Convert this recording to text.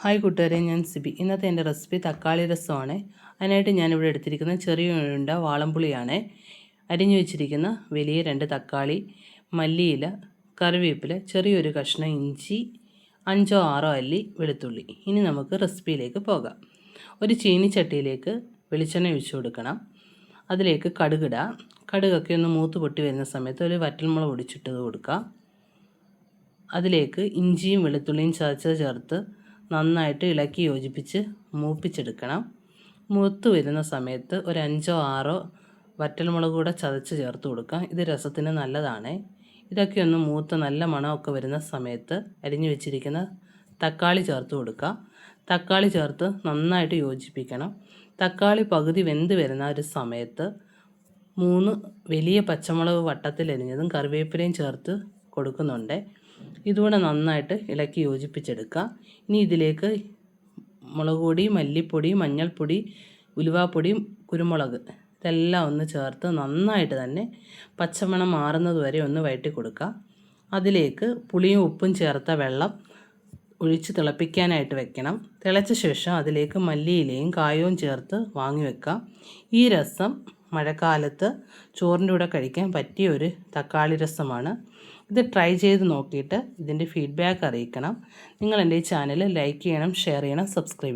Hi കൂട്ടുകാരെ, ഞാൻ സിബി. ഇന്നത്തെ എൻ്റെ റെസിപ്പി തക്കാളി രസമാണ്. അതിനായിട്ട് ഞാനിവിടെ എടുത്തിരിക്കുന്ന ചെറിയ ഉണ്ട വാളംപുളിയാണ്. അരിഞ്ഞു വെച്ചിരിക്കുന്ന വലിയ 2 തക്കാളി, മല്ലിയില, കറിവേപ്പില, ചെറിയൊരു കഷ്ണം ഇഞ്ചി, 5-6 അല്ലി വെളുത്തുള്ളി. ഇനി നമുക്ക് റെസിപ്പിയിലേക്ക് പോകാം. ഒരു ചീനിച്ചട്ടിയിലേക്ക് വെളിച്ചെണ്ണ ഒഴിച്ചു കൊടുക്കണം. അതിലേക്ക് കടുകിടുക. കടുകൊക്കെ ഒന്ന് മൂത്ത് പൊട്ടി വരുന്ന സമയത്ത് ഒരു വറ്റൽമുളക് പൊടിച്ചിട്ടത് കൊടുക്കുക. അതിലേക്ക് ഇഞ്ചിയും വെളുത്തുള്ളിയും ചതച്ചത് ചേർത്ത് നന്നായിട്ട് ഇളക്കി യോജിപ്പിച്ച് മൂപ്പിച്ചെടുക്കണം. മൂത്ത് വരുന്ന സമയത്ത് ഒരു 5-6 വറ്റൽമുളക് കൂടെ ചതച്ച് ചേർത്ത് കൊടുക്കാം. ഇത് രസത്തിന് നല്ലതാണ്. ഇതൊക്കെ ഒന്ന് മൂത്ത് നല്ല മണമൊക്കെ വരുന്ന സമയത്ത് അരിഞ്ഞു വെച്ചിരിക്കുന്ന തക്കാളി ചേർത്ത് കൊടുക്കുക. തക്കാളി ചേർത്ത് നന്നായിട്ട് യോജിപ്പിക്കണം. തക്കാളി പകുതി വെന്ത് വരുന്ന ഒരു സമയത്ത് 3 വലിയ പച്ചമുളക് വട്ടത്തിലരിഞ്ഞതും കറിവേപ്പിലയും ചേർത്ത് കൊടുക്കുന്നുണ്ട്. ഇതുകൂടെ നന്നായിട്ട് ഇളക്കി യോജിപ്പിച്ചെടുക്കുക. ഇനി ഇതിലേക്ക് മുളക് പൊടി, മല്ലിപ്പൊടി, മഞ്ഞൾപ്പൊടി, ഉലുവാപ്പൊടി, കുരുമുളക് ഇതെല്ലാം ഒന്ന് ചേർത്ത് നന്നായിട്ട് തന്നെ പച്ചമണം മാറുന്നത് വരെ ഒന്ന് വഴറ്റി കൊടുക്കുക. അതിലേക്ക് പുളിയും ഉപ്പും ചേർത്ത വെള്ളം ഒഴിച്ച് തിളപ്പിക്കാനായിട്ട് വെക്കണം. തിളച്ച ശേഷം അതിലേക്ക് മല്ലിയിലയും കായവും ചേർത്ത് വാങ്ങി വെക്കാം. ഈ രസം മഴക്കാലത്ത് ചോറിൻ്റെ കൂടെ കഴിക്കാൻ പറ്റിയ ഒരു തക്കാളി രസമാണ്. ഇത് ട്രൈ ചെയ്ത് നോക്കിയിട്ട് ഇതിൻ്റെ ഫീഡ്ബാക്ക് അറിയിക്കണം. നിങ്ങൾ എൻ്റെ ഈ ചാനൽ ലൈക്ക് ചെയ്യണം, ഷെയർ ചെയ്യണം, സബ്സ്ക്രൈബ് ചെയ്യണം.